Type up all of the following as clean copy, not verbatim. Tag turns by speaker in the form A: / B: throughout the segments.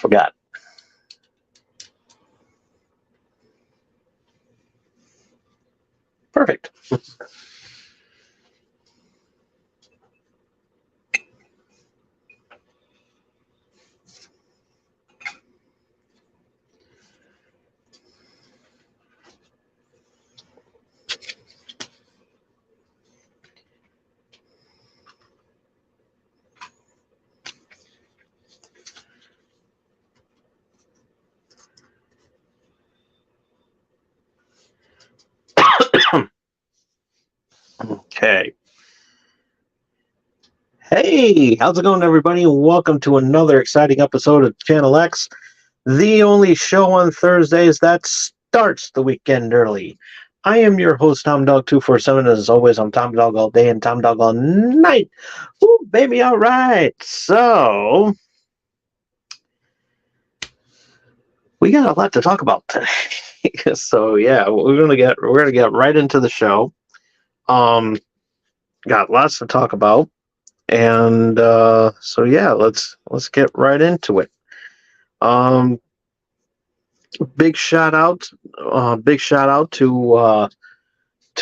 A: forgot. Perfect. Okay. Hey, how's it going, everybody? Welcome to another exciting episode of Channel X, the only show on Thursdays that starts the weekend early. I am your host, Tom Dog 247. As always, I'm Tom Dog all day and Tom Dog all night. Ooh, baby, all right. So we got a lot to talk about today. So yeah, we're gonna get right into the show. Got lots to talk about. And so yeah, let's get right into it. Big shout out to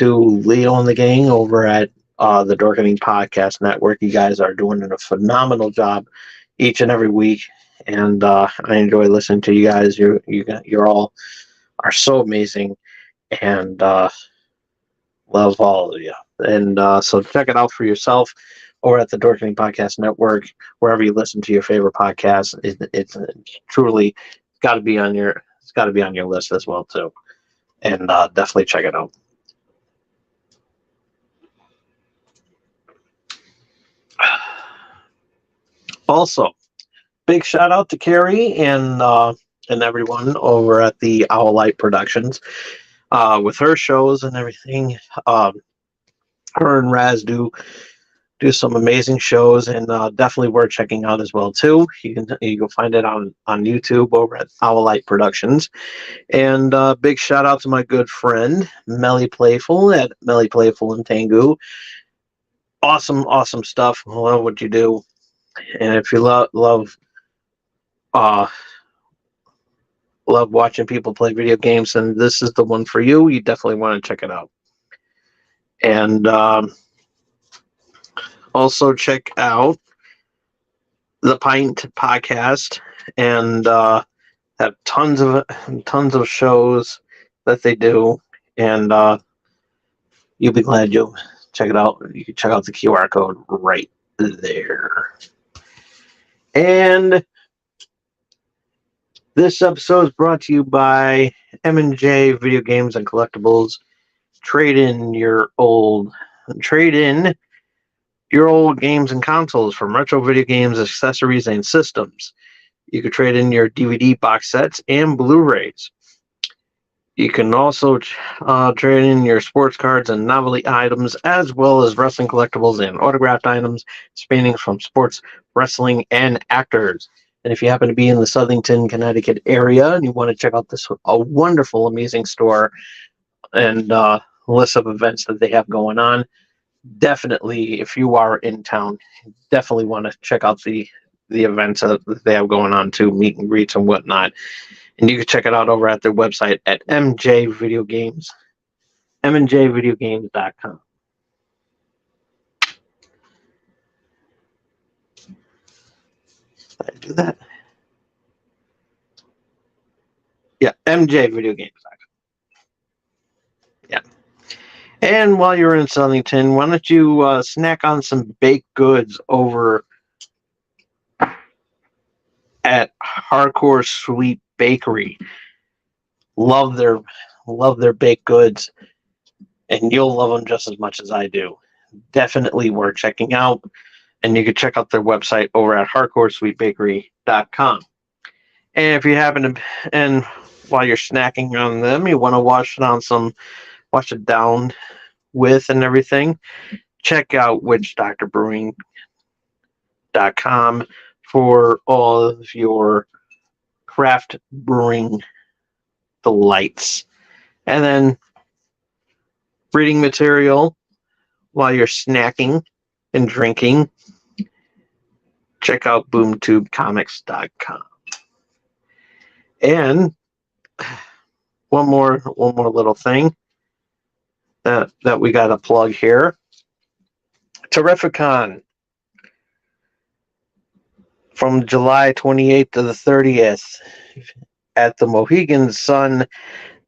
A: Leo and the gang over at the Dorkening Podcast Network. You guys are doing a phenomenal job each and every week, and I enjoy listening to you guys. You're all are so amazing, and love all of you. And so check it out for yourself over at the Dorkening Podcast Network, wherever you listen to your favorite podcasts. It's truly got to be on your list as well too, and definitely check it out. Also, big shout out to Carrie and everyone over at the Owl Light Productions with her shows and everything. Her and Raz do some amazing shows, and definitely worth checking out as well too. You can find it on YouTube over at Owl Light Productions. And big shout out to my good friend Melly Playful at Melly Playful and Tengu. Awesome stuff. I love what you do, and if you love watching people play video games, then this is the one for you. You definitely want to check it out. And also check out the Pint Podcast, and have tons of shows that they do, and you'll be glad you'll check it out. You can check out the QR code right there. And this episode is brought to you by M&J Video Games and Collectibles. Trade in your old games and consoles from retro video games, accessories, and systems. You can trade in your DVD box sets and Blu-rays. You can also trade in your sports cards and novelty items, as well as wrestling collectibles and autographed items spanning from sports, wrestling, and actors. And if you happen to be in the Southington, Connecticut area and you want to check out this wonderful, amazing store and list of events that they have going on, definitely, if you are in town, definitely want to check out the events that they have going on too, meet and greets and whatnot. And you can check it out over at their website at MJ Video Games, mnjvideogames.com. Did I do that? Yeah, mjvideogames.com. Yeah. And while you're in Southington, why don't you snack on some baked goods over at Hardcore Sweet Bakery. Love their baked goods, and you'll love them just as much as I do. Definitely worth checking out, and you can check out their website over at hardcoresweetbakery.com. And if you happen to, and while you're snacking on them, you want to wash it down with and everything, check out witchdoctorbrewing.com for all of your craft brewing delights. And then reading material while you're snacking and drinking, check out boomtubecomics.com. And one more little thing that we got to plug here. Terrificon from July 28th to the 30th at the Mohegan Sun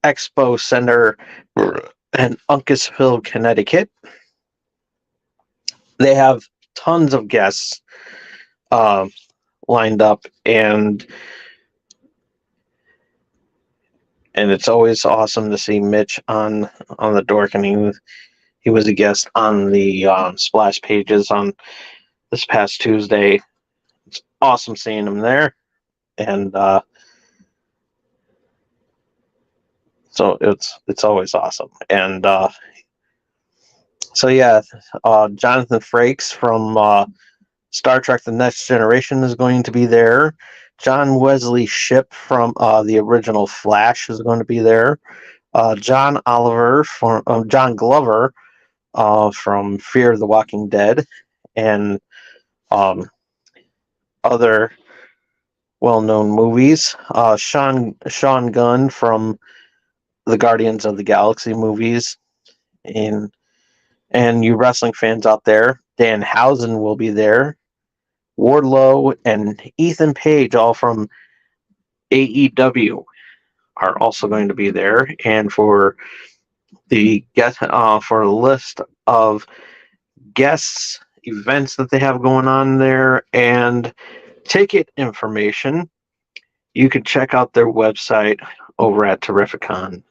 A: Expo Center in Uncasville, Connecticut. They have tons of guests lined up, and it's always awesome to see Mitch on the dork, and he was a guest on the splash pages on this past Tuesday. It's awesome seeing him there, and so it's always awesome. And so yeah, Jonathan Frakes from Star Trek: The Next Generation is going to be there. John Wesley Shipp from the original Flash is going to be there. John Glover from Fear the Walking Dead, and other well-known movies. Sean Gunn from the Guardians of the Galaxy movies, and you wrestling fans out there, Danhausen will be there. Wardlow and Ethan Page, all from AEW, are also going to be there. And for the list of guests, events that they have going on there, and ticket information, you can check out their website over at Terrificon.com.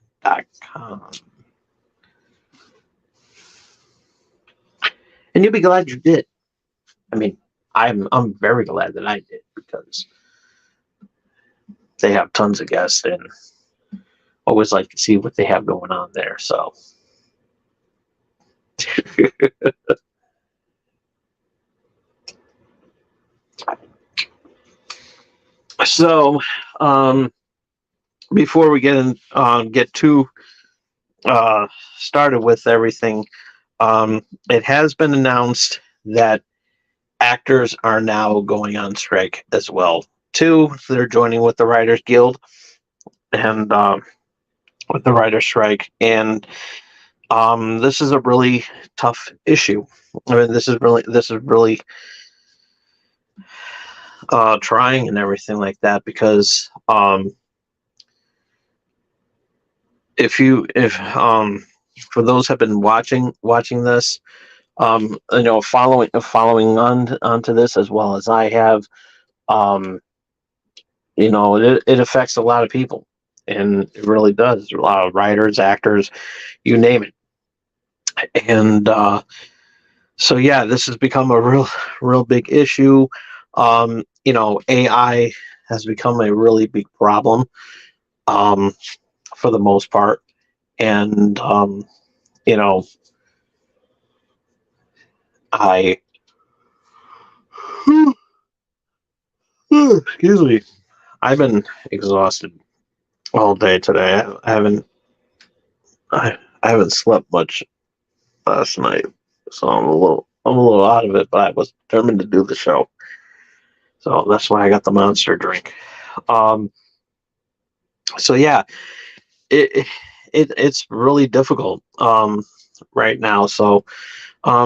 A: And you'll be glad you did. I mean, I'm very glad that I did, because they have tons of guests, and always like to see what they have going on there. So so before we get too started with everything, it has been announced that actors are now going on strike as well too. They're joining with the Writers Guild and with the writer strike, and this is a really tough issue. I mean, this is really trying and everything like that, because if for those who have been watching this, following on to this as well as I have, it affects a lot of people, and it really does. A lot of writers, actors, you name it. And so yeah, this has become a real big issue. AI has become a really big problem for the most part, and I excuse me, I've been exhausted all day today. I haven't slept much last night, so I'm a little out of it. But I was determined to do the show, so that's why I got the Monster drink. So yeah, it's really difficult right now. So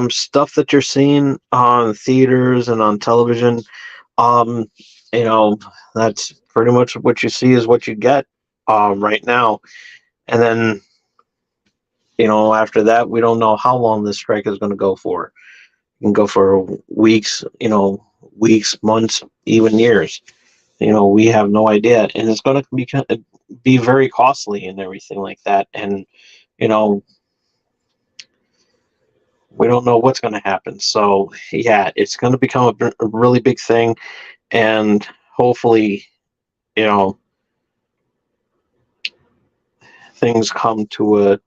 A: stuff that you're seeing on theaters and on television, that's pretty much what you see is what you get right now. And then after that, we don't know how long this strike is going to go for. It can go for weeks, months, even years. We have no idea, and it's going to be very costly and everything like that. And we don't know what's going to happen. So yeah, it's going to become a really big thing, and hopefully, things come to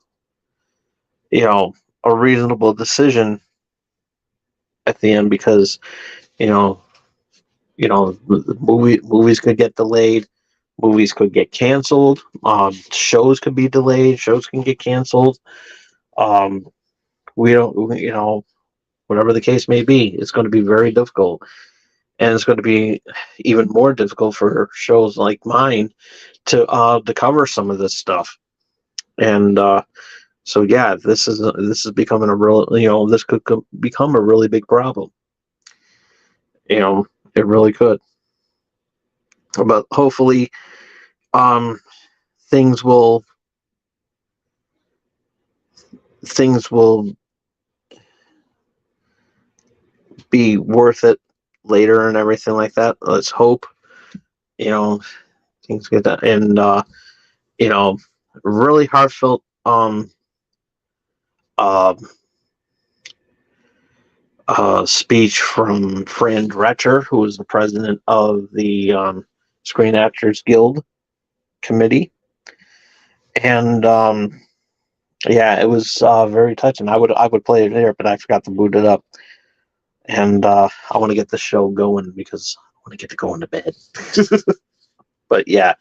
A: a reasonable decision at the end, because movies could get delayed, movies could get canceled, shows could be delayed, shows can get canceled. We don't, whatever the case may be, it's going to be very difficult. and it's going to be even more difficult for shows like mine to cover some of this stuff. And so yeah, this is becoming a real, this could become a really big problem. It really could. But hopefully, um, things will things will be worth it later and everything like that. Let's hope. Things get that, and really heartfelt uh, speech from Fran Drescher, who is the president of the Screen Actors Guild committee, and yeah, it was very touching. I would play it there, but I forgot to boot it up, and I want to get the show going because I want to get to going to bed. But yeah,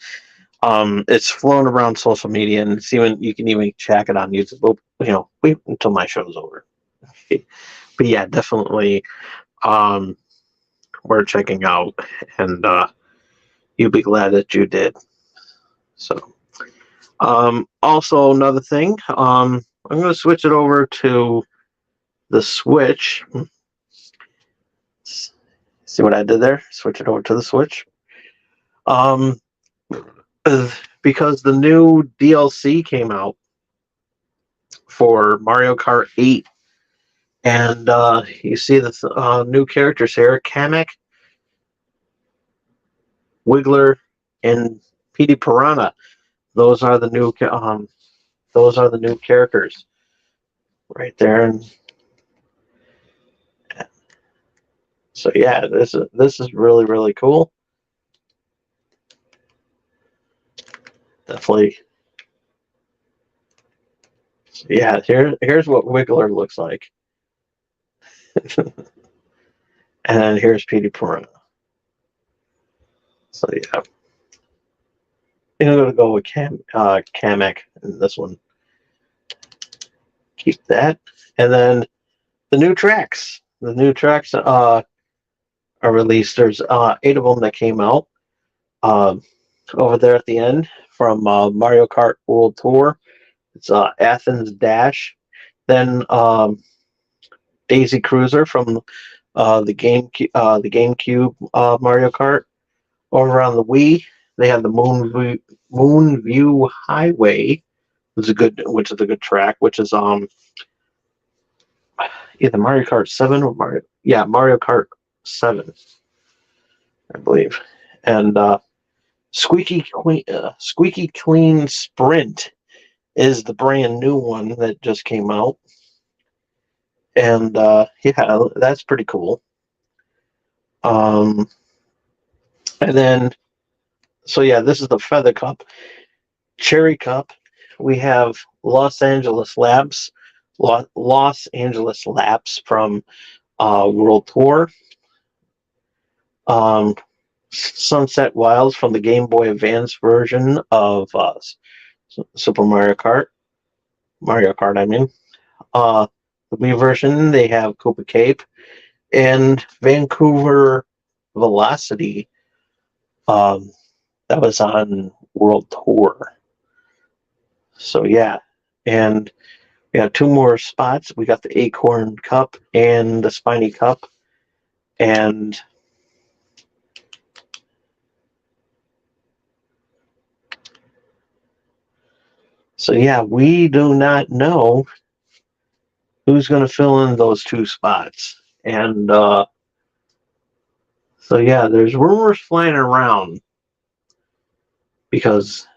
A: it's flown around social media, and you can even check it on YouTube. Wait until my show's over. But yeah, definitely worth checking out, and you'll be glad that you did. So, also another thing, I'm going to switch it over to the Switch. See what I did there? Switch it over to the Switch. Because the new DLC came out for Mario Kart 8, and you see the new characters here: Kamek, Wiggler, and Petey Piranha. Those are the new characters right there. And so yeah, this is really, really cool. Definitely. So yeah, here's what Wiggler looks like. And then here's Petey Piranha. So yeah, I think I'm gonna go with Kamek in this one. Keep that, and then the new tracks. The new tracks are released. There's 8 of them that came out over there at the end from Mario Kart World Tour. It's Athens Dash, then Daisy Cruiser from the GameCube Mario Kart. Over on the Wii, they have the Moonview Highway, which is a good track, which is either Mario Kart 7 or Mario Kart 7, I believe. And Squeaky Clean Sprint is the brand new one that just came out. And yeah, that's pretty cool. And then, so yeah, this is the Feather Cup. Cherry Cup, we have Los Angeles Labs from World Tour. Sunset Wilds from the Game Boy Advance version of Super Mario Kart. I mean. The Wii version, they have Koopa Cape and Vancouver Velocity. That was on World Tour. So yeah, and we have 2 more spots. We got the Acorn Cup and the Spiny Cup, and so yeah, we do not know who's going to fill in those 2 spots. And so yeah, there's rumors flying around because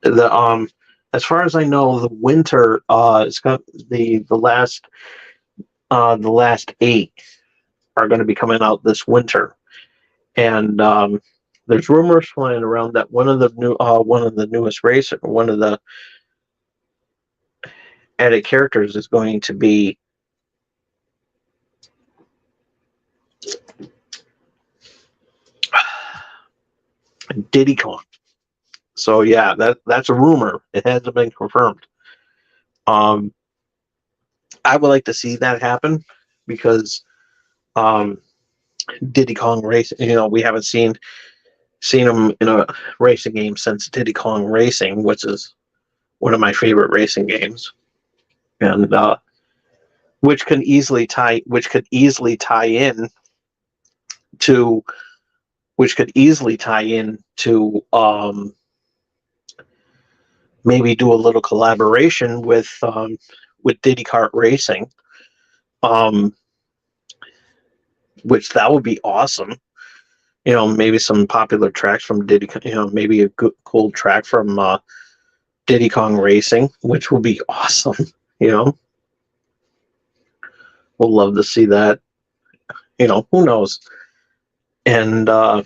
A: the as far as I know, the winter it's got the last 8 are going to be coming out this winter, and there's rumors flying around that one of the newest racer, one of the added characters is going to be Diddy Kong. So yeah, that's a rumor. It hasn't been confirmed. I would like to see that happen because Diddy Kong Racing. We haven't seen him in a racing game since Diddy Kong Racing, which is one of my favorite racing games, and which could easily tie in to maybe do a little collaboration with Diddy Kart Racing, which that would be awesome. Maybe some popular tracks from Diddy, maybe a good cool track from Diddy Kong Racing, which would be awesome. We'll love to see that. Who knows? And what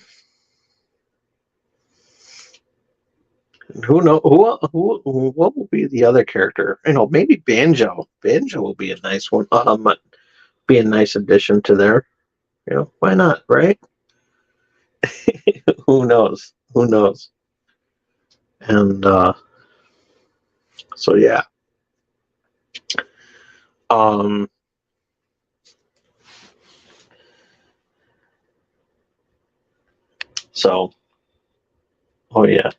A: will be the other character? Maybe Banjo. Banjo will be a nice one. Be a nice addition to there. Why not, right? Who knows? And so yeah. So, oh yeah.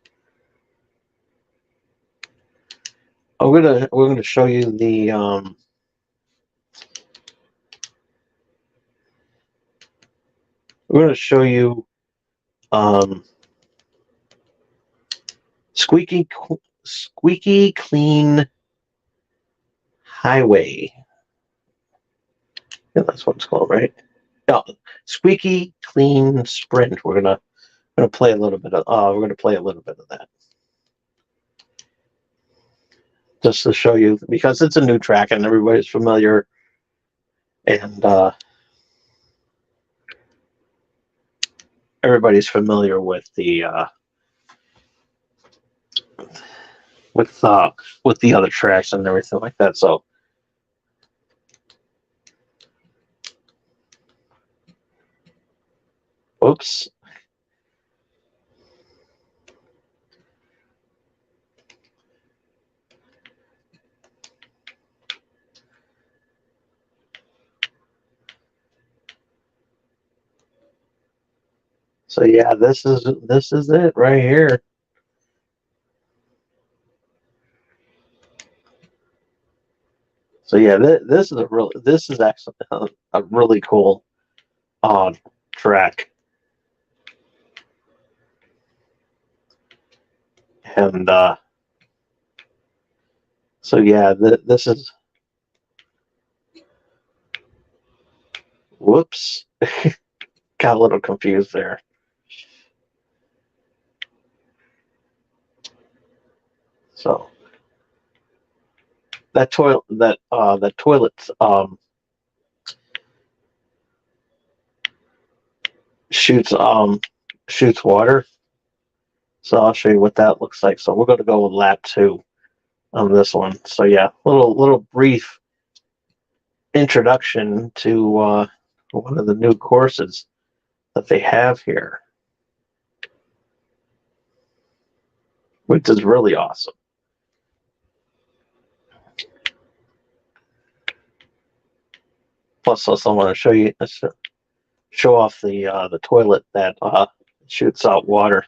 A: We're gonna show you the we're gonna show you Squeaky Clean Highway. Yeah, that's what it's called, right? No, Squeaky Clean Sprint. We're gonna play a little bit of that, just to show you, because it's a new track and everybody's familiar, and everybody's familiar with the with the other tracks and everything like that. So oops. So yeah, this is it right here. So yeah, this is actually a really cool track, and so yeah, this is. Whoops, got a little confused there. So that toilet shoots water. So I'll show you what that looks like. So we're going to go with lap 2 on this one. So yeah, little brief introduction to one of the new courses that they have here, which is really awesome. Plus, also want to show off the toilet that shoots out water.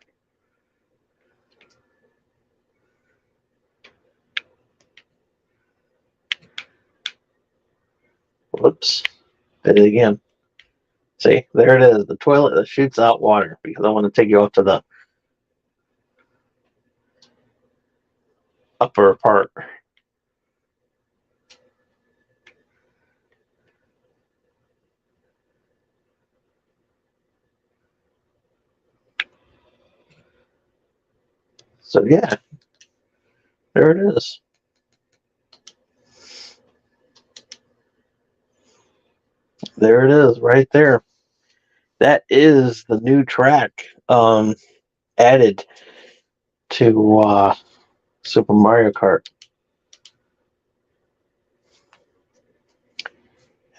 A: Whoops, did it again. See, there it is, the toilet that shoots out water, because I want to take you up to the upper part. So yeah, there it is. There it is, right there. That is the new track added to Super Mario Kart.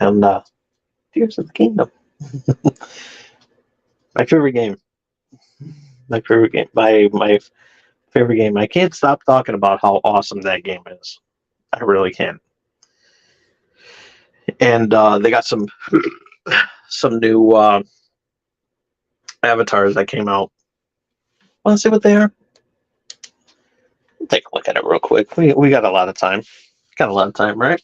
A: And Tears of the Kingdom. My favorite game. My favorite game. I can't stop talking about how awesome that game is. I really can't. And they got some new avatars that came out. Want to see what they are? Take a look at it real quick. We got a lot of time. Got a lot of time, right?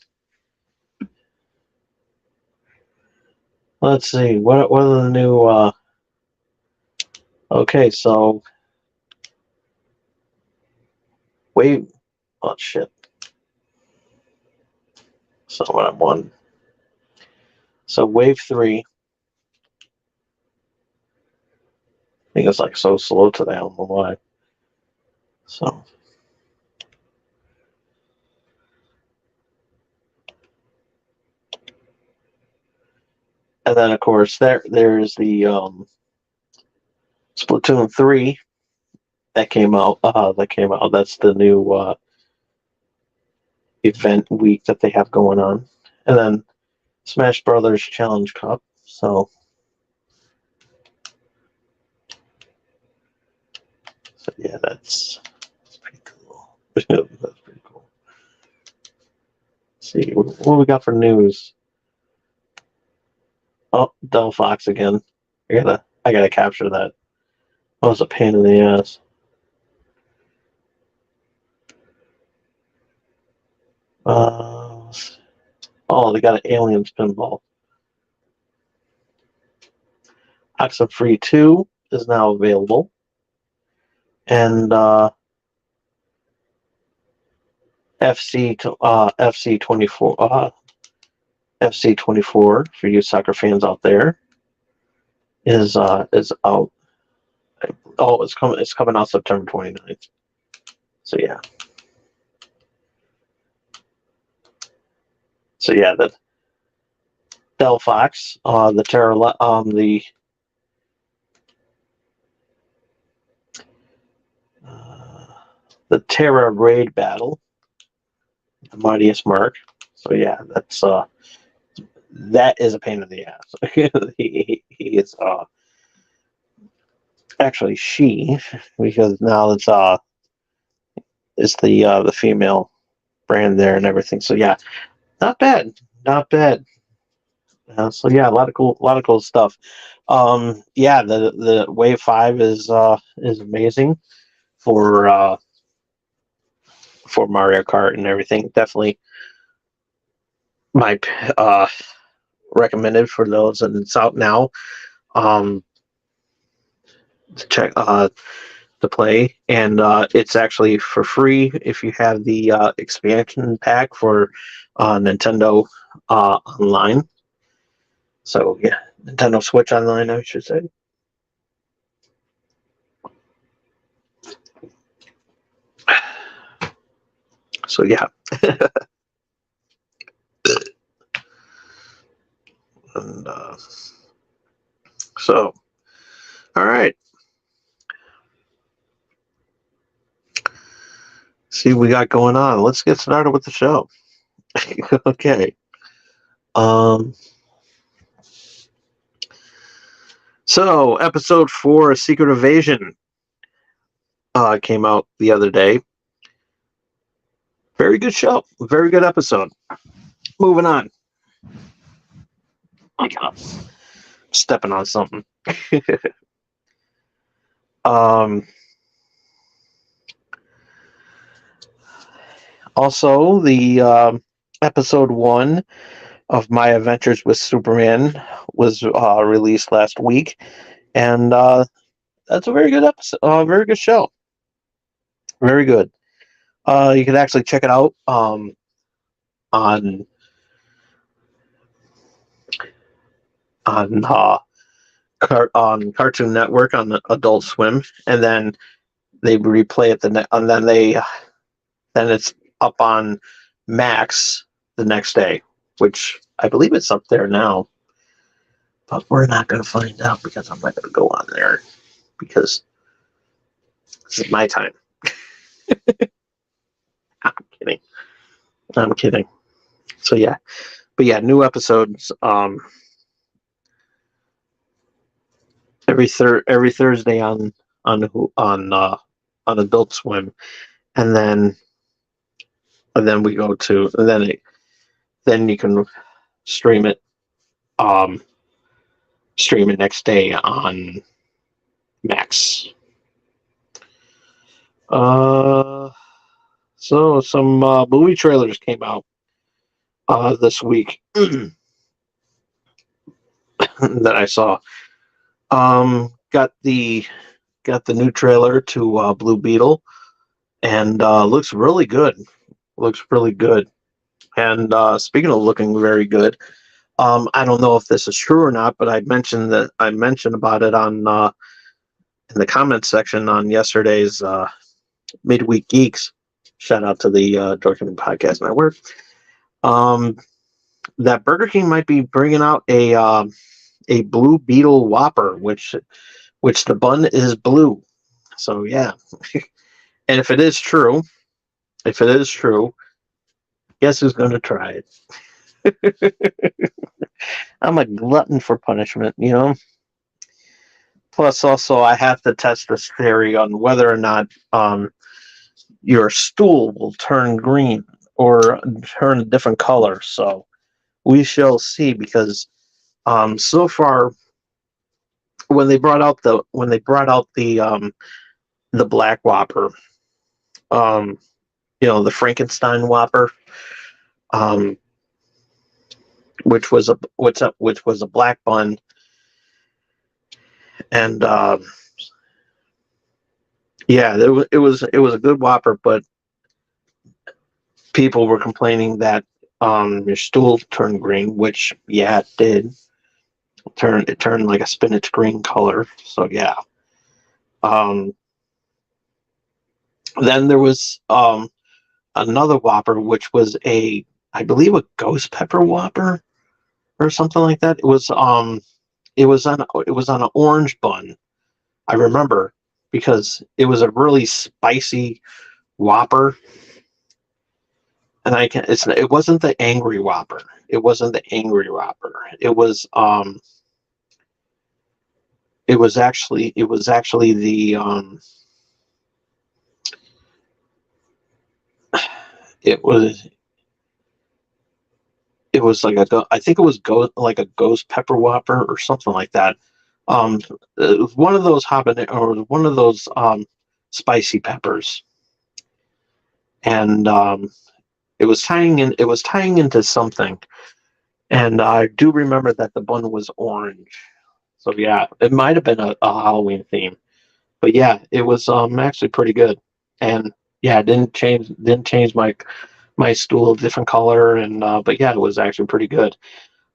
A: Let's see. What are the new? Okay, so wave. Oh shit. So what I'm one. So wave 3. I think it's like so slow today. I don't know why. So. And then of course there's the Splatoon 3 that came out. That's the new event week that they have going on. And then Smash Brothers Challenge Cup. So yeah, that's pretty cool. That's pretty cool. Let's see what we got for news. Oh, Delphox again. I gotta capture that. That was a pain in the ass. Oh, they got an Aliens pinball. Oxenfree 2 is now available. And FC24 FC24 for you soccer fans out there is out. Oh, it's coming out September 29th. So yeah. So yeah, the Delphox, the Terra, the Terra Raid Battle, the Mightiest Mark. So yeah, that is a pain in the ass. he is actually she, because now it's the female brand there and everything. So yeah, not bad. So yeah, a lot of cool stuff. Yeah, the Wave 5 is amazing for Mario Kart and everything. Definitely my recommended for those, and it's out now. To check to play, and it's actually for free if you have the expansion pack for Nintendo Online. So yeah, Nintendo Switch Online, I should say. So yeah. And so, all right. See what we got going on. Let's get started with the show. Okay. So episode 4, Secret Invasion, came out the other day. Very good show. Very good episode. Moving on. I'm stepping on something. Also, the episode 1 of My Adventures with Superman was released last week, and that's a very good episode. Very good show. Very good. You can actually check it out on Cartoon Network on the Adult Swim, and then they replay it and then it's up on Max the next day, which I believe it's up there now. But we're not going to find out because I'm not going to go on there because this is my time. I'm kidding. So yeah, but yeah, new episodes every Thursday on Adult Swim, and then we go to then you can stream it next day on Max. So some movie trailers came out this week that I saw. Got the new trailer to Blue Beetle, and looks really good. Looks really good. And speaking of looking very good, I don't know if this is true or not, but I mentioned about it on in the comments section on yesterday's Midweek Geeks. Shout out to the Dorking Podcast Network. That Burger King might be bringing out a Blue Beetle Whopper, which the bun is blue. So yeah, and if it is true, guess who's going to try it? I'm a glutton for punishment, you know. Plus, also, I have to test this theory on whether or not your stool will turn green or turn a different color. So we shall see. Because so far, when they brought out the Black Whopper, the Frankenstein Whopper, which was a black bun, and yeah, it was a good Whopper, but people were complaining that your stool turned green, which yeah, it did. It turned like a spinach green color. So yeah. Then there was another Whopper, which was I believe a ghost pepper Whopper or something like that. It was on an orange bun. I remember, because it was a really spicy Whopper. And it wasn't the angry Whopper. It wasn't the angry Whopper. It was actually the it was like I think it was like a ghost pepper Whopper or something like that. One of those habanero, or one of those spicy peppers, and it was tying into something. And I do remember that the bun was orange. So yeah, it might have been a Halloween theme. But yeah, it was actually pretty good. And yeah, it didn't change my stool a different color. And but yeah, it was actually pretty good.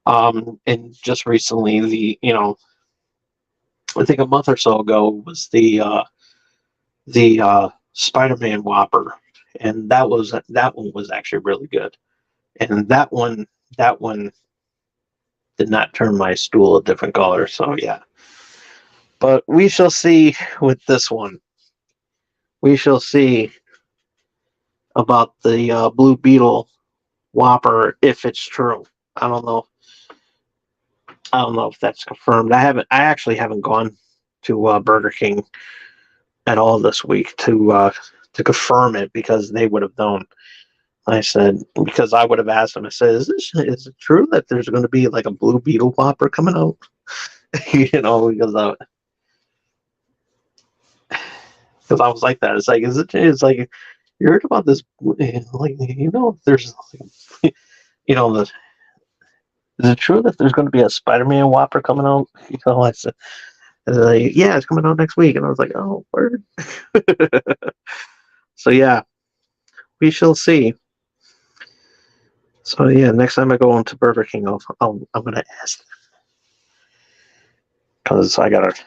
A: And just recently, I think a month or so ago, was the Spider-Man Whopper, and that one was actually really good. And that one did not turn my stool a different color. So yeah, but we shall see with this one. We shall see about the Blue Beetle Whopper, if it's true. I don't know. I don't know if that's confirmed. I actually haven't gone to Burger King at all this week to confirm it, because they would have known. I said, because I would have asked them. I said, is it true that there's going to be like a Blue Beetle Whopper coming out? Because I was like that. It's like, it's like, you heard about this? Like, there's, is it true that there's going to be a Spider-Man Whopper coming out? I said, like, yeah, it's coming out next week. And I was like, oh, word. So yeah, we shall see. So yeah, next time I go into Burger King, I'm gonna ask, because I got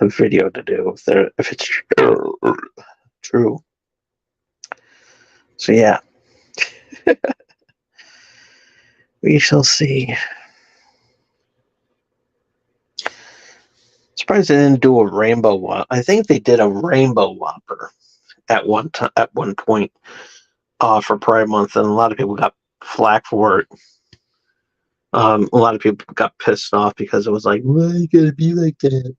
A: a video to do if it's true. So yeah, we shall see. Surprised they didn't do a rainbow one. I think they did a rainbow Whopper at one point for Pride Month, and a lot of people got flack for it. A lot of people got pissed off because it was like, why you gotta be like that?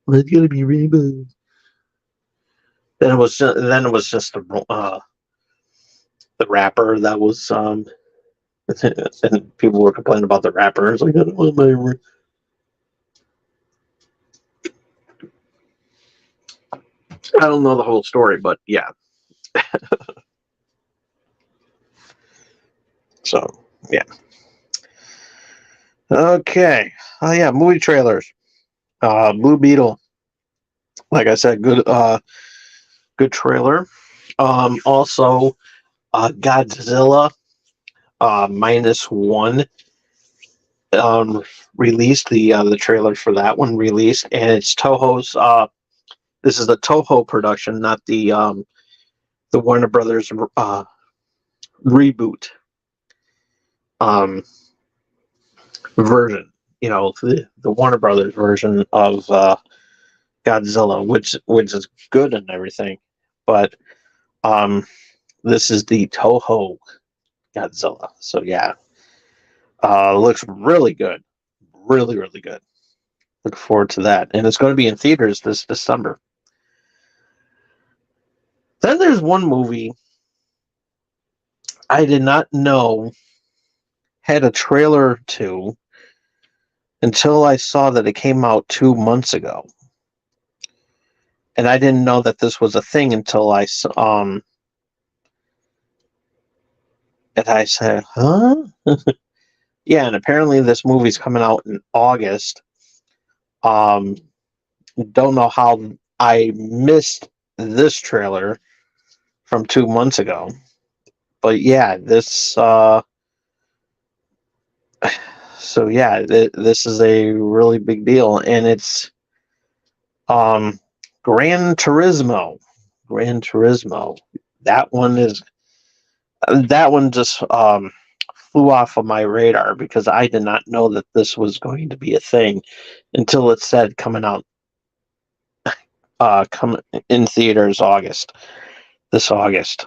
A: Why you gotta be rainbow? Then it was just the wrapper that was and people were complaining about the wrapper. It's like, I don't want my I don't know the whole story, but yeah. So yeah. Okay. Oh yeah, movie trailers. Blue Beetle. Like I said, good trailer. Also, Godzilla -1 um, released the trailer for that one released, and it's Toho's. This is the Toho production, not the Warner Brothers reboot um, version. You know, the Warner Brothers version of Godzilla, which is good and everything, but um, this is the Toho Godzilla. So yeah, looks really good, really good. Look forward to that, and it's going to be in theaters this December. Then there's one movie I did not know had a trailer to until I saw that it came out 2 months ago, and I didn't know that this was a thing until and I said, huh? Yeah, and apparently this movie's coming out in August. Um, don't know how I missed this trailer from 2 months ago, but yeah, this. So yeah, this is a really big deal, and it's um, Gran Turismo. Gran Turismo. That one is that one just flew off of my radar because I did not know that this was going to be a thing until it said coming out come in theaters this August.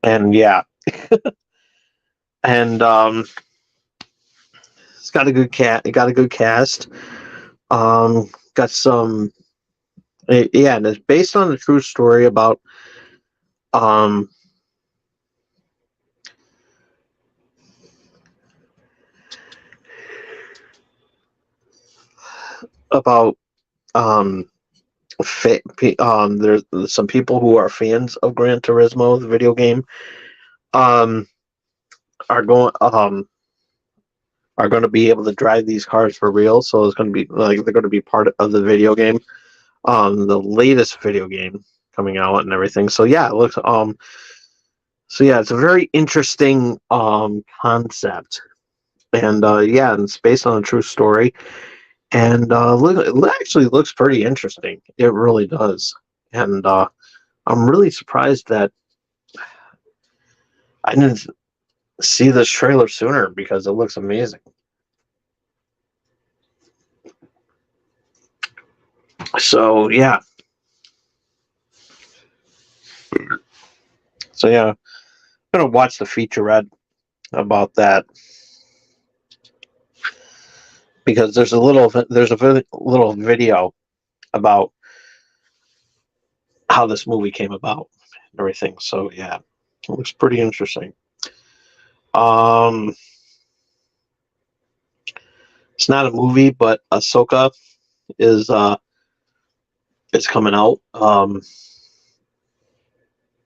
A: And yeah. And it's got a good it got a good cast. Got some yeah, and it's based on a true story um about um there's some people who are fans of Gran Turismo, the video game, um, are going to be able to drive these cars for real. So it's going to be like they're going to be part of the video game, the latest video game coming out and everything. So yeah, it looks so yeah, it's a very interesting concept, and yeah, and it's based on a true story, and it actually looks pretty interesting. It really does, and I'm really surprised that I didn't see this trailer sooner because it looks amazing. So yeah, I'm gonna watch the featurette about that because there's a little video about how this movie came about and everything. So yeah, it looks pretty interesting. Um, it's not a movie, but Ahsoka is coming out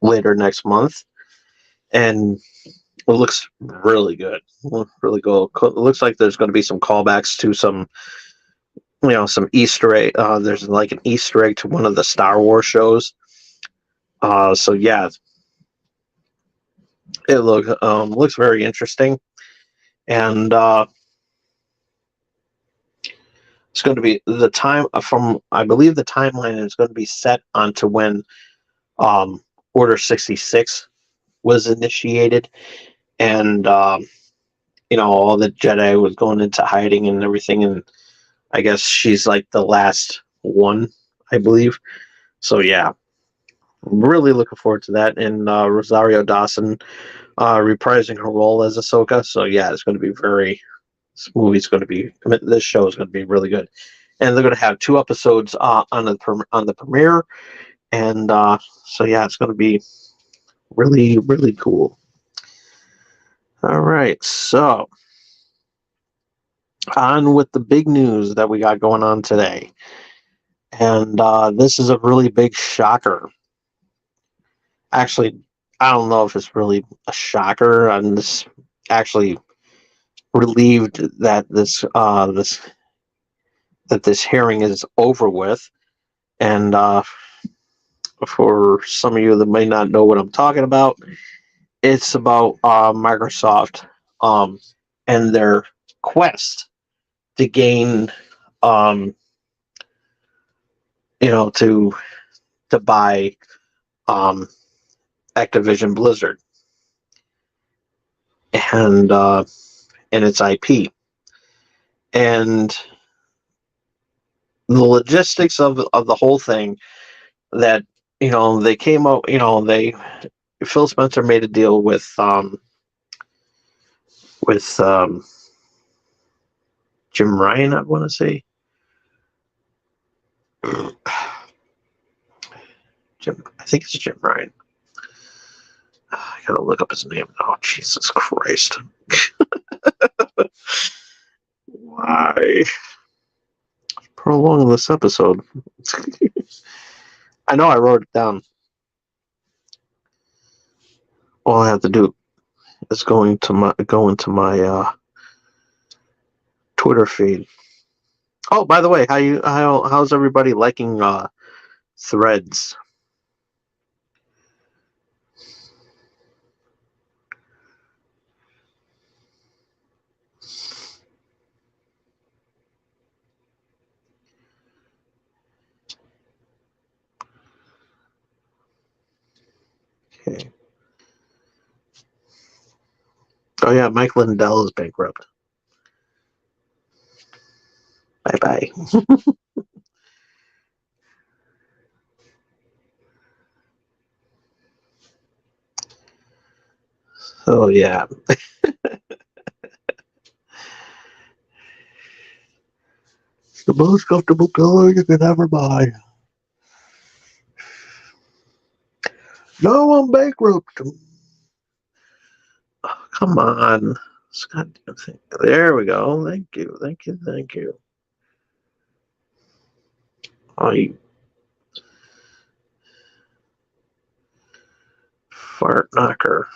A: later next month, and it looks really good. Really cool. It looks like there's going to be some callbacks to some some Easter egg. There's like an Easter egg to one of the Star Wars shows. So yeah, it looks very interesting, and it's going to be the time from I believe the timeline is going to be set onto when Order 66 was initiated, and all the Jedi was going into hiding and everything, and I guess she's like the last one, I believe. So yeah, really looking forward to that. And Rosario Dawson reprising her role as Ahsoka. So yeah, it's going to be this show is going to be really good. And they're going to have 2 episodes on the premiere. And so yeah, it's going to be really, really cool. All right, so on with the big news that we got going on today. And this is a really big shocker. Actually, I don't know if it's really a shocker. I'm just actually relieved that this hearing is over with. And for some of you that may not know what I'm talking about, it's about Microsoft and their quest to gain, to buy Activision Blizzard and its IP, and the logistics of the whole thing. That they came out. Phil Spencer made a deal with Jim Ryan, I want to say. I think it's Jim Ryan. I gotta look up his name now. Jesus Christ. Why? Prolonging this episode. I know I wrote it down. All I have to do is go into my Twitter feed. Oh, by the way, how's everybody liking Threads? Okay. Oh yeah, Mike Lindell is bankrupt. Bye bye. Oh yeah. The most comfortable pillow you could ever buy. No, I'm bankrupt. Oh, come on. Goddamn thing. There we go. Thank you. Oh, you fart knocker.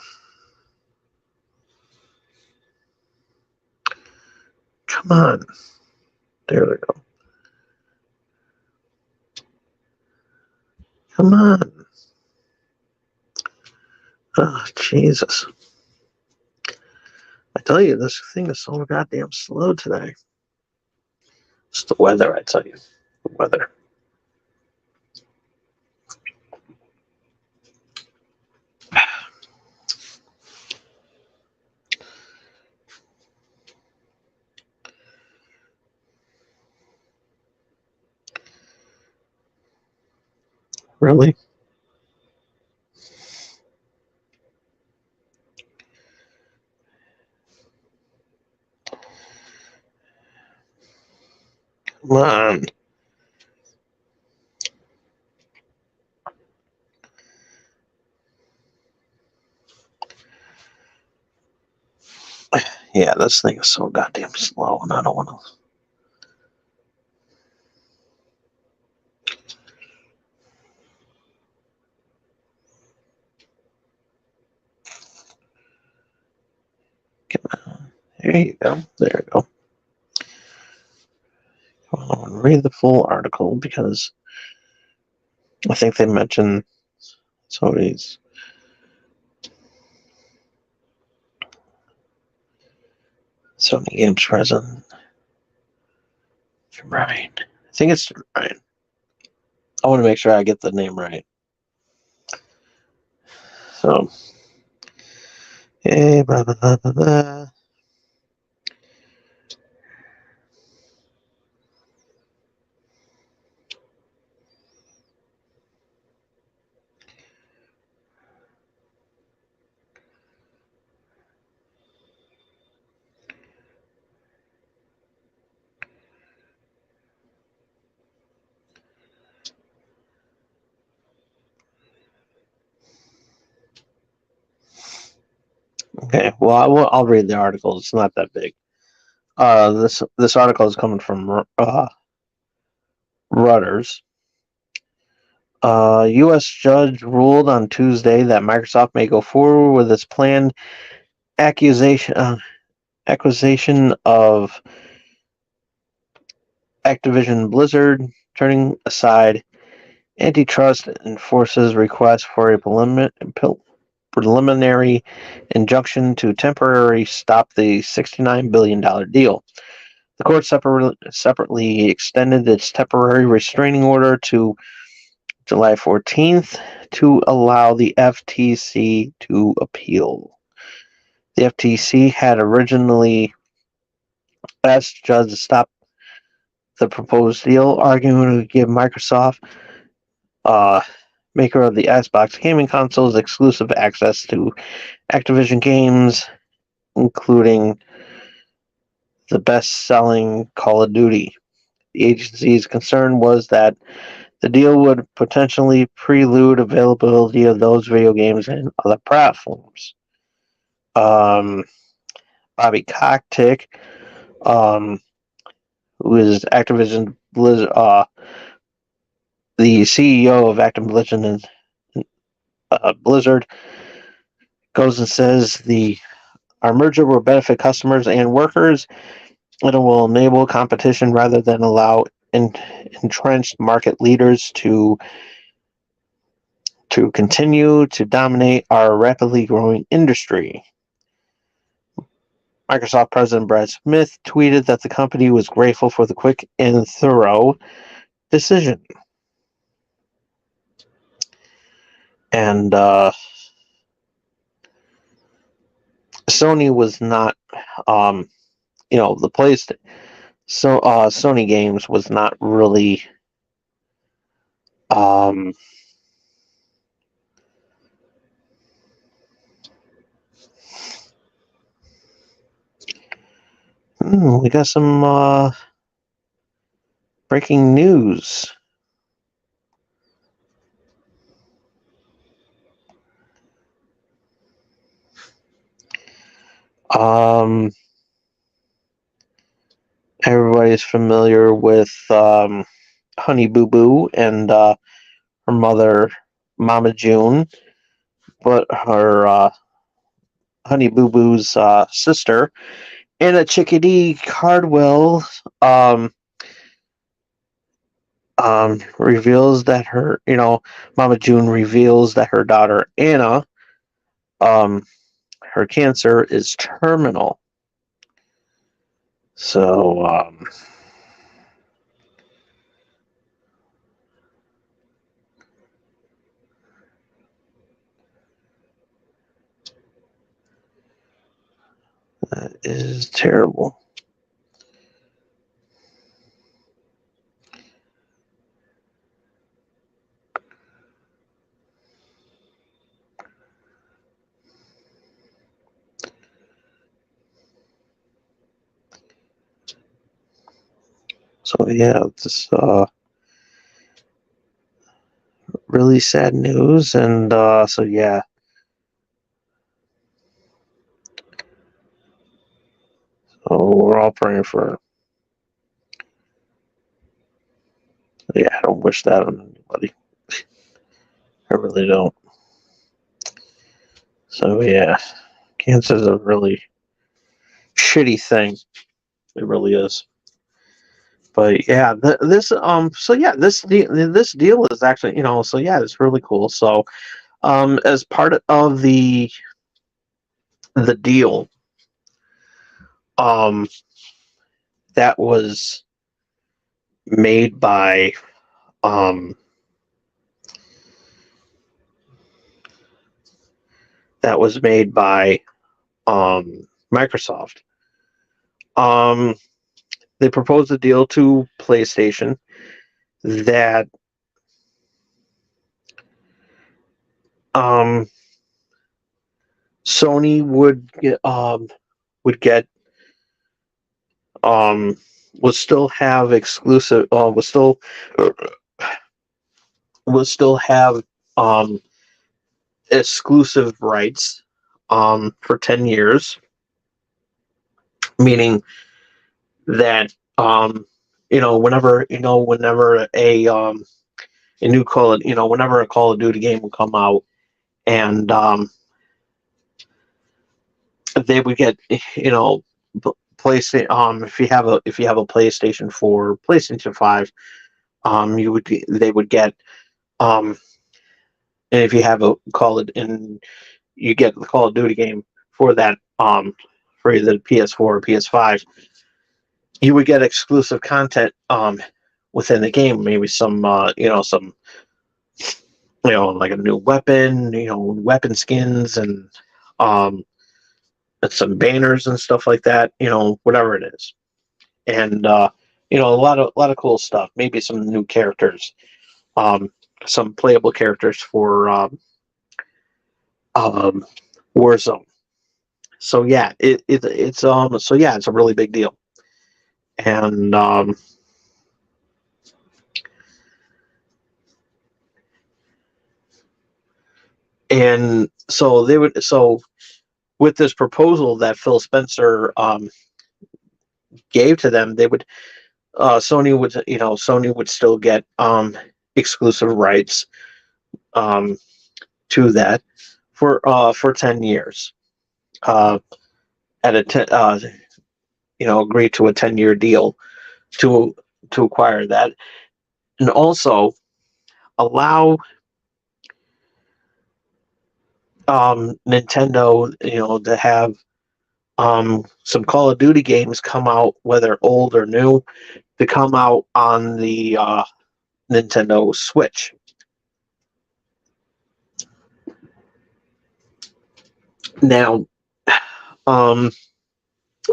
A: Come on. There we go. Come on. Oh, Jesus. I tell you, this thing is so goddamn slow today. It's the weather, I tell you. The weather. Really? Come on. Yeah, this thing is so goddamn slow, and I don't want to. Come on. There you go. There you go. I'll read the full article because I think they mentioned Sony's. Sony Games president. Jim Ryan. I think it's Jim Ryan. I want to make sure I get the name right. So, blah, blah, blah, blah, blah. Okay, well, I'll read the article. It's not that big. This article is coming from Reuters. U.S. judge ruled on Tuesday that Microsoft may go forward with its planned acquisition of Activision Blizzard, turning aside antitrust enforces request for a preliminary injunction to temporarily stop the $69 billion deal. The court separately extended its temporary restraining order to July 14th to allow the FTC to appeal. The FTC had originally asked the judge to stop the proposed deal, arguing it would give Microsoft, maker of the Xbox gaming consoles, exclusive access to Activision games, including the best-selling Call of Duty. The agency's concern was that the deal would potentially prelude availability of those video games in other platforms. Bobby Kotick, who is Activision Blizzard, the CEO of Activision and Blizzard, goes and says our merger will benefit customers and workers, and it will enable competition rather than allow entrenched market leaders to continue to dominate our rapidly growing industry. Microsoft President Brad Smith tweeted that the company was grateful for the quick and thorough decision. And Sony was not, the PlayStation. So Sony games was not really we got some breaking news. Everybody's familiar with Honey Boo Boo and her mother, Mama June, but her Honey Boo Boo's sister, Anna Chickadee Cardwell, reveals that Mama June reveals that her daughter Anna, her cancer is terminal. So, that is terrible. So yeah, it's really sad news, and so yeah. So we're all praying for her. Yeah, I don't wish that on anybody. I really don't. So yeah, cancer is a really shitty thing. It really is. But yeah, this deal is actually, so yeah, it's really cool. So as part of the deal, that was made by Microsoft. They proposed a deal to PlayStation that Sony would still have exclusive would still have exclusive rights for 10 years, meaning that whenever a a new whenever a Call of Duty game would come out, and they would get, PlayStation. If you have a PlayStation 4, PlayStation 5, they would get, and if you have a you get the Call of Duty game for that, for either the PS4 or PS5, you would get exclusive content within the game. Maybe some like a new weapon, weapon skins, and some banners and stuff like that. Whatever it is, and a lot of cool stuff. Maybe some new characters, some playable characters for Warzone. So yeah, it's a really big deal, and so with this proposal that Phil Spencer gave to them, they would Sony would still get exclusive rights to that for 10 years, at agree to a 10-year deal to acquire that, and also allow Nintendo, to have some Call of Duty games come out, whether old or new, to come out on the Nintendo Switch. Now, and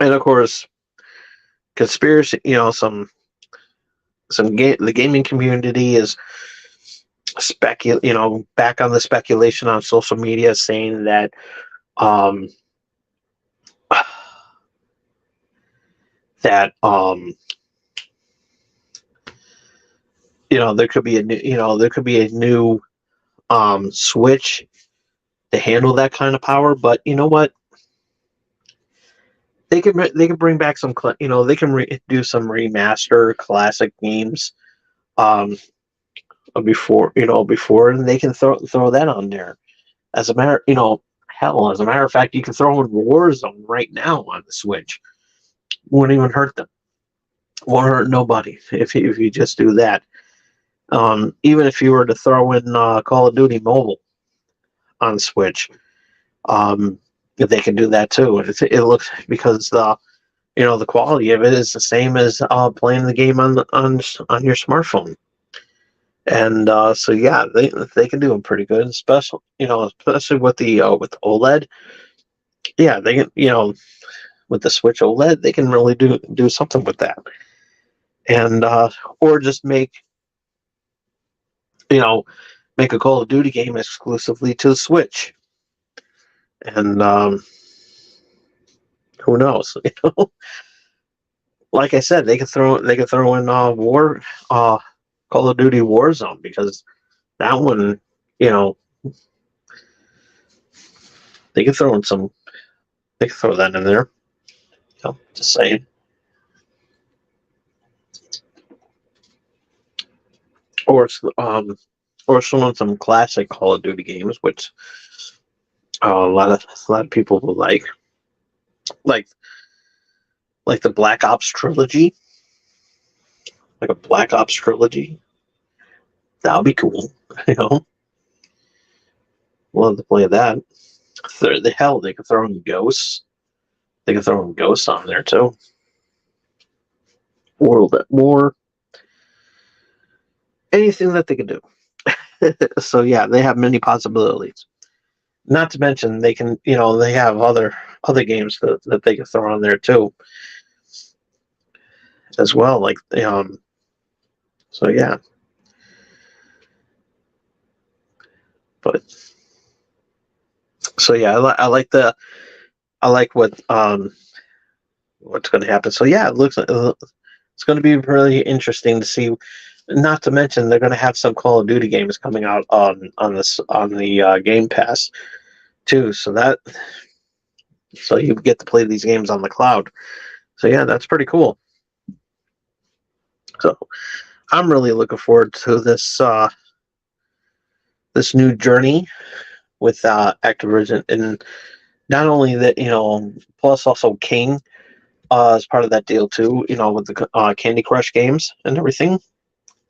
A: of course, conspiracy. The gaming community is back on the speculation on social media, saying that there could be a new Switch to handle that kind of power. But you know what? They can bring back some, they can do some remaster classic games before, and they can throw that on there. As a matter of fact, you can throw in Warzone right now on the Switch. Won't even hurt them. Won't hurt nobody if you just do that. Even if you were to throw in Call of Duty Mobile on Switch, they can do that too. It looks, because the quality of it is the same as playing the game on your smartphone. And so yeah, they can do it pretty good, especially with the OLED. Yeah, they can, with the Switch OLED, they can really do something with that. And or just make a Call of Duty game exclusively to the Switch. And who knows? Like I said, they could throw in Call of Duty Warzone, because that one, they could throw that in there. Just saying. Or some classic Call of Duty games, which a lot of people will like the Black Ops trilogy, like a Black Ops trilogy. That would be cool, Love to play that. They could throw in Ghosts. They could throw in Ghosts on there too. World at War. Anything that they could do. So yeah, they have many possibilities. Not to mention they can, they have other games that they can throw on there too, as well. Like, so yeah. But so yeah, I like what what's going to happen. So yeah, it's going to be really interesting to see. Not to mention, they're going to have some Call of Duty games coming out on the Game Pass too. So you get to play these games on the cloud. So yeah, that's pretty cool. So I'm really looking forward to this this new journey with Activision, and not only that, plus also King is part of that deal too. With the Candy Crush games and everything.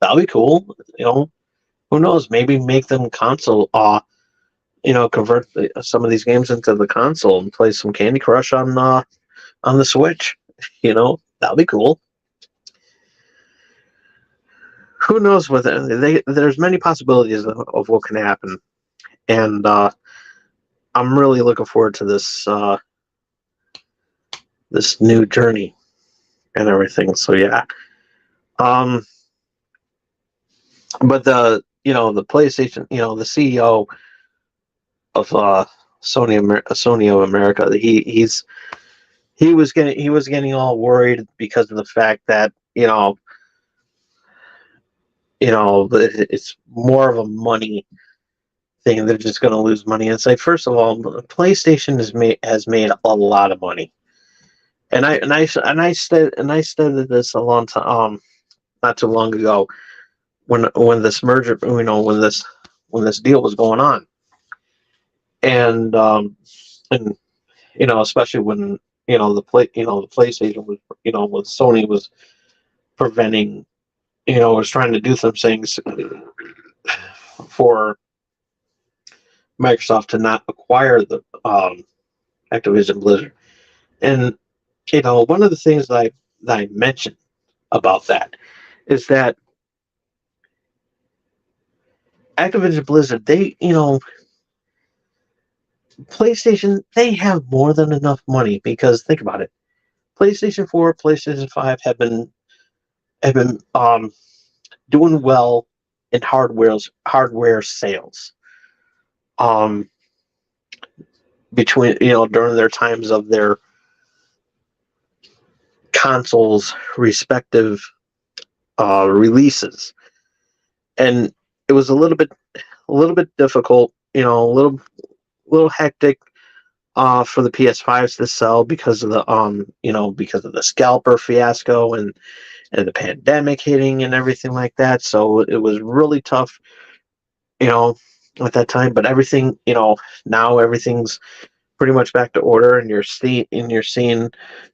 A: That'll be cool. Who knows? Maybe make them console. Convert some of these games into the console and play some Candy Crush on the Switch. That'll be cool. Who knows what there's many possibilities of what can happen, and I'm really looking forward to this new journey and everything. So yeah, but the PlayStation, the CEO of Sony of America, he was getting all worried because of the fact that it's more of a money thing. They're just going to lose money. And it's like, first of all, PlayStation has made a lot of money, and I said this a long time, not too long ago, when this merger, when this deal was going on, and especially when the PlayStation was, when Sony was preventing, was trying to do some things for Microsoft to not acquire the Activision Blizzard. And one of the things that I mentioned about that is that Activision Blizzard, PlayStation, they have more than enough money, because think about it. PlayStation 4, PlayStation 5 have been doing well in hardware sales. Between during their times of their consoles' respective releases, and it was a little bit difficult, a little hectic for the PS5s to sell because of the scalper fiasco and the pandemic hitting and everything like that. So it was really tough, at that time. But everything, now everything's pretty much back to order, and you're seeing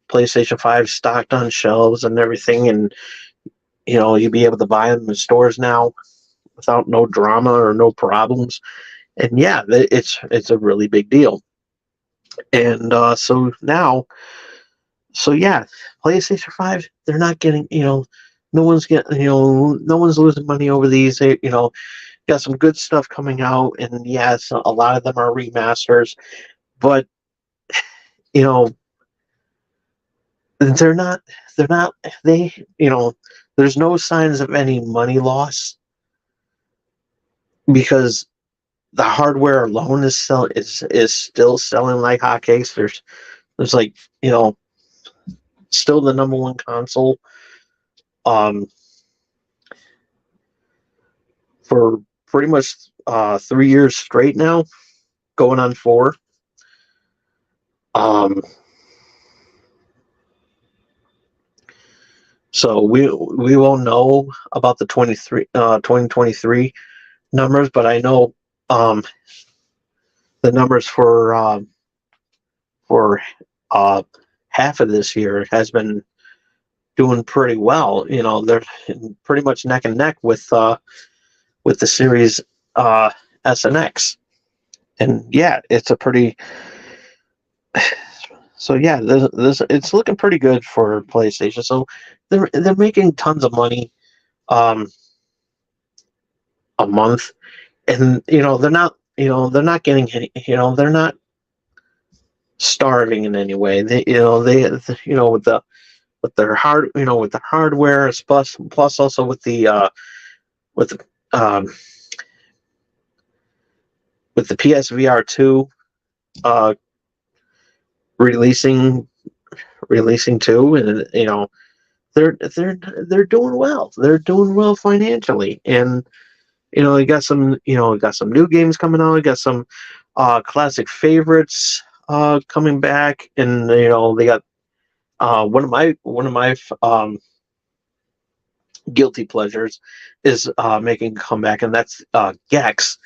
A: PlayStation 5 stocked on shelves and everything, and you'll be able to buy them in stores now without no drama or no problems. And yeah, it's a really big deal. And so yeah, PlayStation 5, they're not getting, no one's losing money over these. They, got some good stuff coming out, and yes, a lot of them are remasters, but they're not they there's no signs of any money loss, because the hardware alone is still selling like hotcakes. There's like, still the number one console for pretty much 3 years straight now, going on 4. So we won't know about the 2023 numbers, but I know the numbers for half of this year has been doing pretty well. They're pretty much neck and neck with the Series S and X, and yeah, it's a pretty. So yeah, this it's looking pretty good for PlayStation. So they're making tons of money, a month, and they're not getting any. They're not starving in any way. They with their with the hardware, plus also with the with the PSVR 2 releasing too, and they're doing well. They're doing well financially, and you got some new games coming out. You got some classic favorites coming back, and they got one of my guilty pleasures is making a comeback, and that's Gex,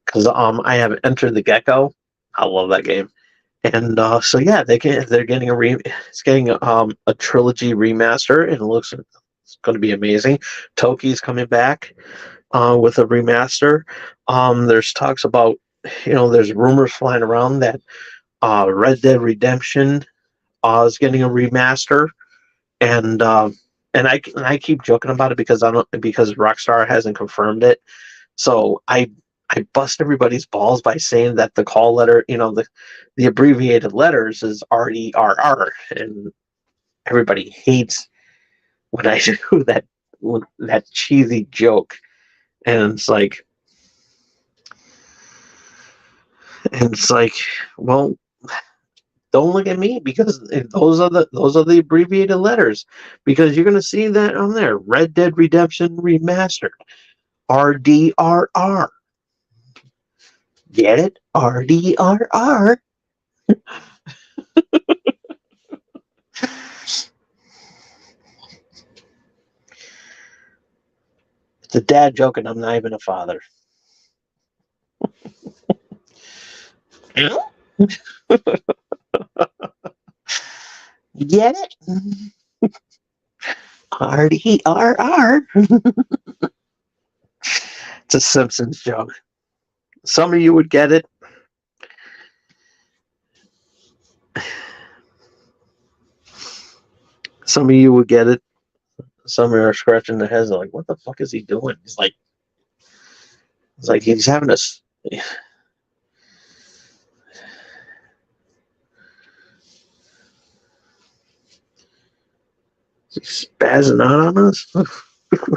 A: because I have Enter the Gecko. I love that game. And so yeah, they're getting it's getting a trilogy remaster, and it looks it's going to be amazing. Toki's coming back with a remaster. There's talks about, there's rumors flying around that Red Dead Redemption is getting a remaster, and I keep joking about it because Rockstar hasn't confirmed it. So I bust everybody's balls by saying that the call letter, the abbreviated letters is RDRR, and everybody hates when I do that cheesy joke, and it's like, well, don't look at me, because those are the abbreviated letters, because you're gonna see that on there, Red Dead Redemption Remastered, RDRR. Get it? RDRR. It's a dad joke, and I'm not even a father. Get it? RDRR. It's a Simpsons joke. Some of you would get it. Some of you would get it. Some are scratching their heads like, what the fuck is he doing? It's like he's having a spazzing out on us. What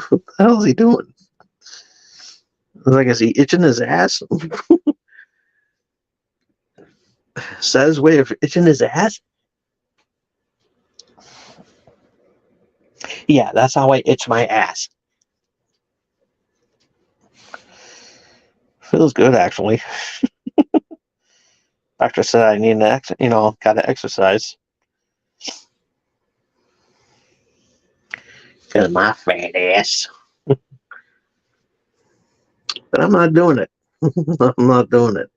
A: the hell is he doing? Like, is he itching his ass? Is that his way of itching his ass? Yeah, that's how I itch my ass. Feels good, actually. Doctor said I need gotta exercise. Because my fat ass. But I'm not doing it. I'm not doing it.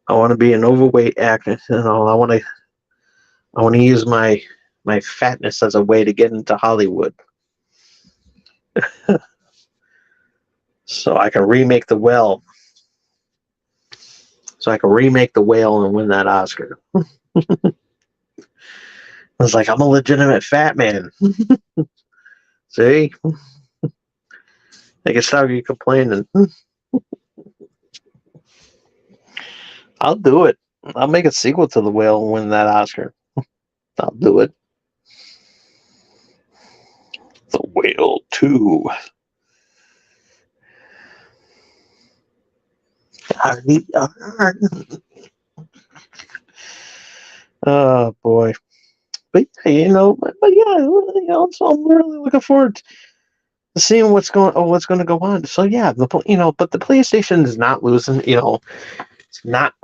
A: I want to be an overweight actor. I want to use my fatness as a way to get into Hollywood. So I can remake The Whale. So I can remake The Whale and win that Oscar. I was like, I'm a legitimate fat man. See? I can stop you complaining. I'll do it. I'll make a sequel to The Whale and win that Oscar. I'll do it. The Whale 2. Oh boy. But yeah, so I'm really looking forward to seeing what's going to go on. So yeah, but the PlayStation is not losing. It's not,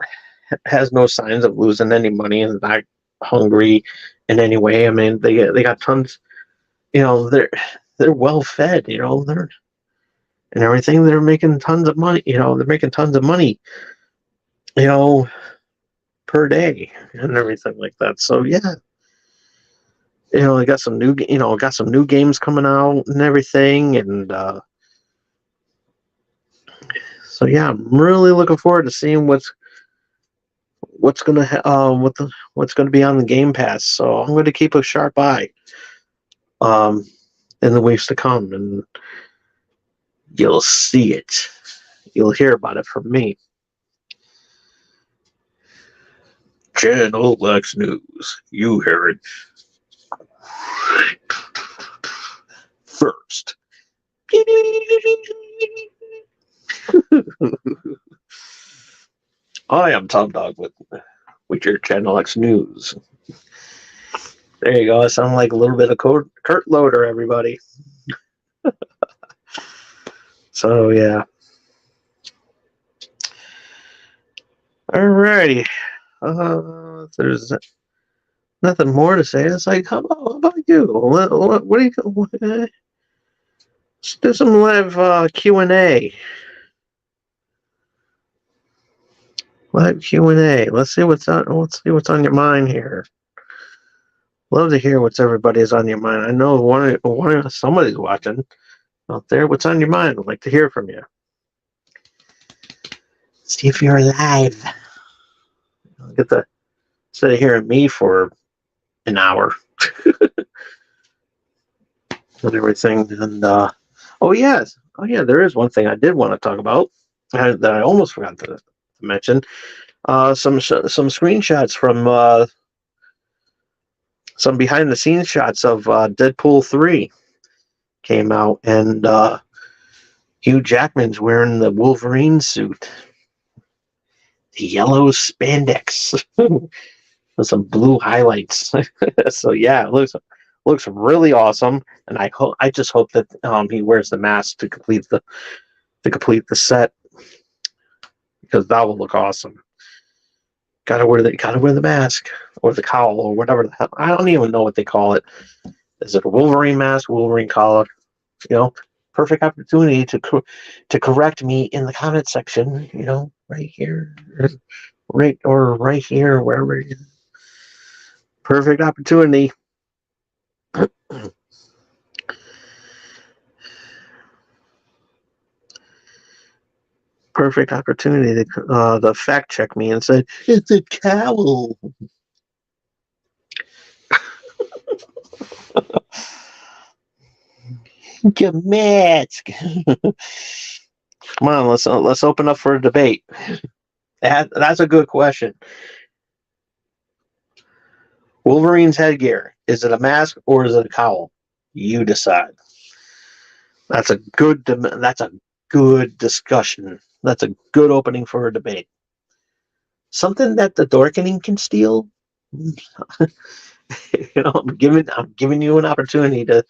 A: has no signs of losing any money, and not hungry in any way. I mean, they got tons. They're well fed. They're and everything. They're making tons of money. They're making tons of money. Per day and everything like that. So yeah. I got some new games coming out and everything, and so yeah, I'm really looking forward to seeing what's gonna what's gonna be on the Game Pass. So I'm going to keep a sharp eye in the weeks to come, and you'll see it. You'll hear about it from me. Channel X News. You hear it first. I am Tom Dog with your Channel X News. There you go. I sound like a little bit of Kurt Loder, everybody. So yeah. Alrighty. There's nothing more to say. It's like, how about you? What do you? Let's do some live Q&A. Live Q&A. Let's see what's on your mind here. Love to hear what's everybody's on your mind. I know somebody's watching out there. What's on your mind? I'd like to hear from you. See if you're live. I'll get the instead of hearing me for an hour and everything. And yeah, there is one thing I did want to talk about that I almost forgot to mention. Some screenshots from some behind the scenes shots of Deadpool 3 came out, and Hugh Jackman's wearing the Wolverine suit, the yellow spandex with some blue highlights. So yeah, it looks really awesome, and I just hope that he wears the mask to complete the set, because that will look awesome. Gotta wear the mask or the cowl or whatever the hell. I don't even know what they call it. Is it a Wolverine mask, Wolverine collar? Perfect opportunity to correct me in the comment section. Right here, right here, wherever. Perfect opportunity. Perfect opportunity to fact check me and say it's a cowl. Your mask. Come on, let's open up for a debate. That's a good question. Wolverine's headgear, is it a mask or is it a cowl? You decide. That's a good discussion. That's a good opening for a debate. Something that the Dorkening can steal. I'm giving you an opportunity to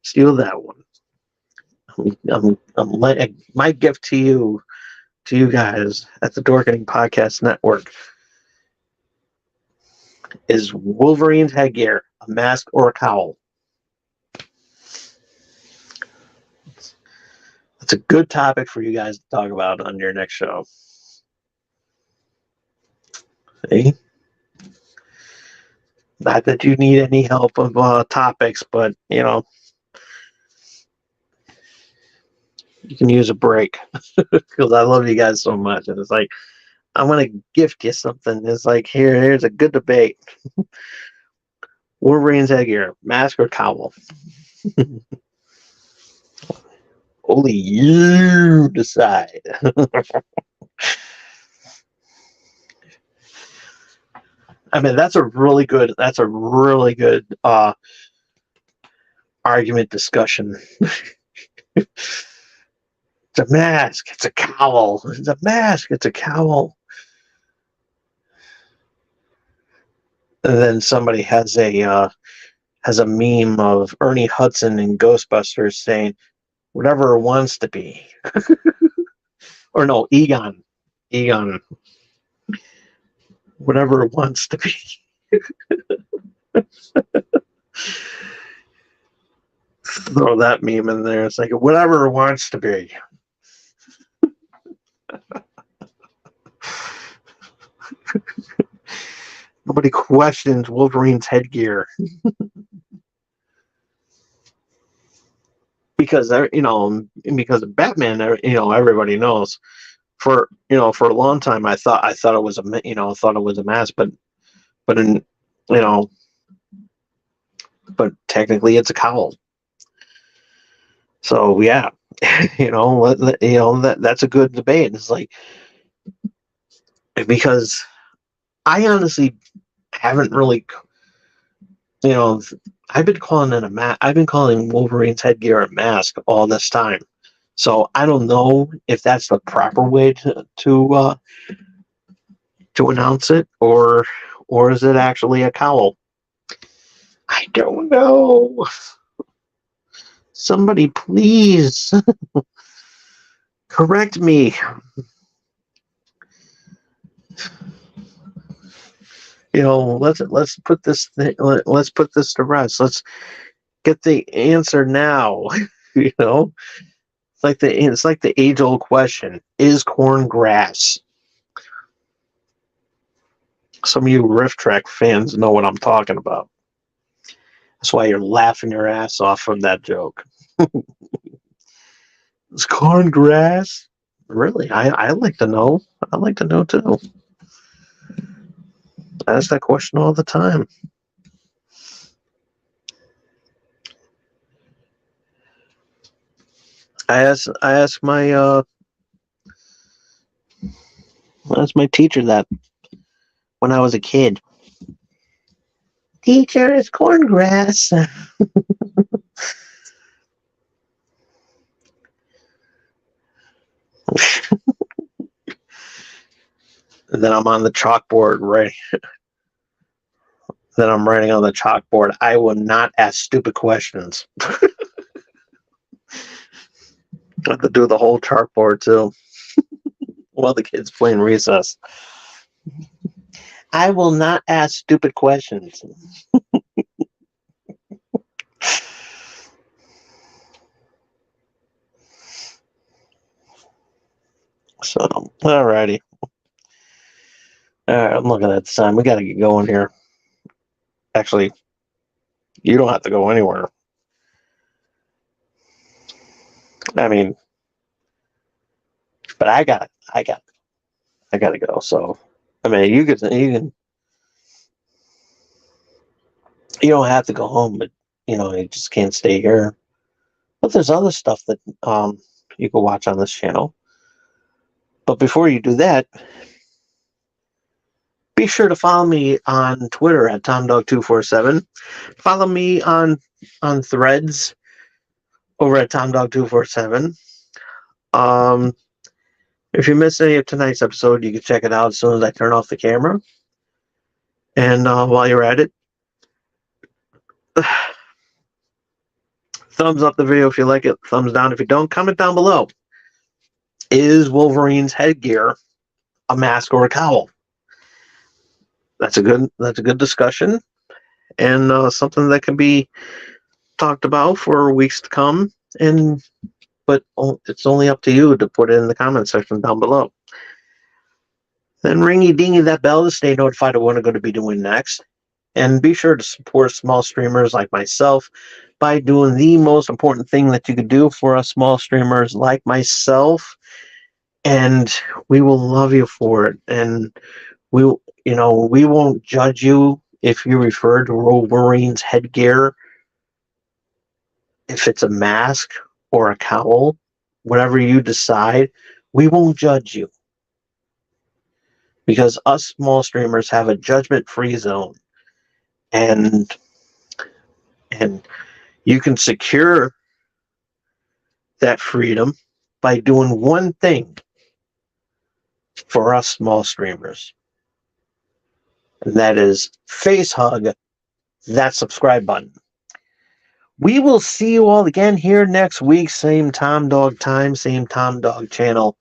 A: steal that one. My gift to you guys at the Dorkening Podcast Network is Wolverine's headgear a mask or a cowl? It's a good topic for you guys to talk about on your next show. See? Not that you need any help of topics, but you can use a break because I love you guys so much, and it's like I'm gonna gift you something. It's like here's a good debate. Wolverine's headgear, mask or cowl? Only you decide. I mean, that's a really good argument discussion. It's a mask. It's a cowl. It's a mask. It's a cowl. And then somebody has a meme of Ernie Hudson in Ghostbusters saying, "Whatever it wants to be," or no, Egon. Whatever it wants to be. Throw that meme in there. It's like whatever it wants to be. Nobody questions Wolverine's headgear. Because of Batman, everybody knows. For a long time, I thought it was a mask, but technically it's a cowl. So yeah, that's a good debate. It's like, because I honestly haven't really, I've been calling it a mask. I've been calling Wolverine's headgear a mask all this time. So I don't know if that's the proper way to announce it, or is it actually a cowl? I don't know. Somebody please correct me. Let's put this to rest. Let's get the answer now. It's like the age-old question: is corn grass? Some of you Riff Track fans know what I'm talking about. That's why you're laughing your ass off from that joke. It's corn grass. Really? I like to know. I like to know too. I ask that question all the time. I asked my teacher that when I was a kid. Teacher, it's corn grass. And then I'm on the chalkboard, right? Then I'm writing on the chalkboard, I will not ask stupid questions. I have to do the whole chalkboard too. While the kids playing recess. I will not ask stupid questions. So, alrighty. Alright, I'm looking at the time. We gotta get going here. Actually, you don't have to go anywhere. I mean, but I gotta go. So, I mean, you don't have to go home, but you just can't stay here. But there's other stuff that you can watch on this channel. But before you do that, be sure to follow me on Twitter at TomDog247. Follow me on Threads over at TomDog247. If you missed any of tonight's episode, you can check it out as soon as I turn off the camera. And while you're at it, thumbs up the video if you like it. Thumbs down if you don't. Comment down below. Is Wolverine's headgear a mask or a cowl? That's a good discussion, and something that can be talked about for weeks to come. But it's only up to you to put it in the comment section down below. Then ringy dingy that bell to stay notified of what I'm going to be doing next. And be sure to support small streamers like myself by doing the most important thing that you could do for us small streamers like myself. And we will love you for it. And we won't judge you if you refer to Wolverine's headgear, if it's a mask or a cowl, whatever you decide, we won't judge you. Because us small streamers have a judgment-free zone. And you can secure that freedom by doing one thing for us small streamers. And that is face hug that subscribe button. We will see you all again here next week. Same Tom Dog time, same Tom Dog channel.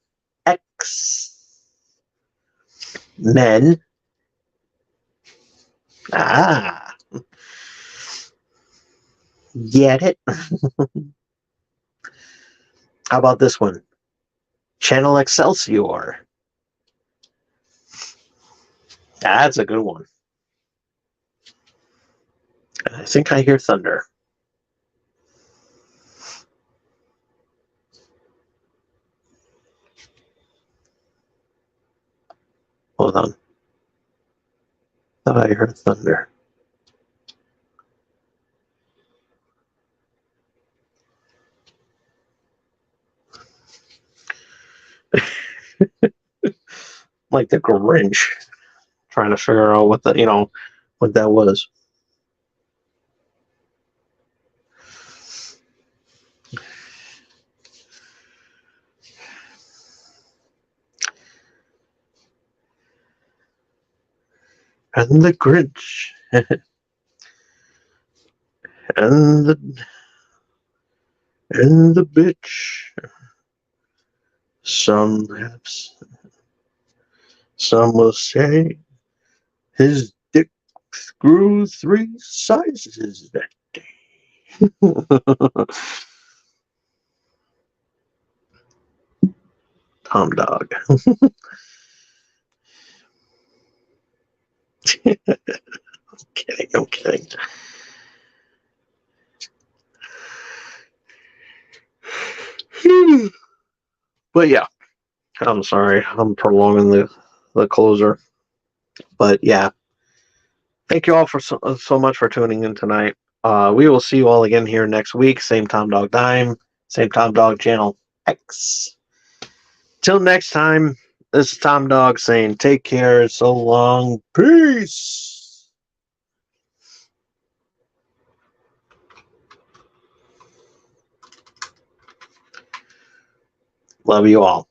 A: X-Men. Get it? How about this one? Channel Excelsior. That's a good one. I think I hear thunder. Hold on. Thought I heard thunder. Like the Grinch, trying to figure out what that was. And the Grinch. and the bitch. Some will say his dick grew 3 sizes that day. Tom Dog. I'm kidding. But yeah, I'm sorry. I'm prolonging the closer. But yeah, thank you all for so much for tuning in tonight. We will see you all again here next week. Same time, dog dime. Same time, dog channel X. Till next time, this is Tom Dog saying take care. So long. Peace. Love you all.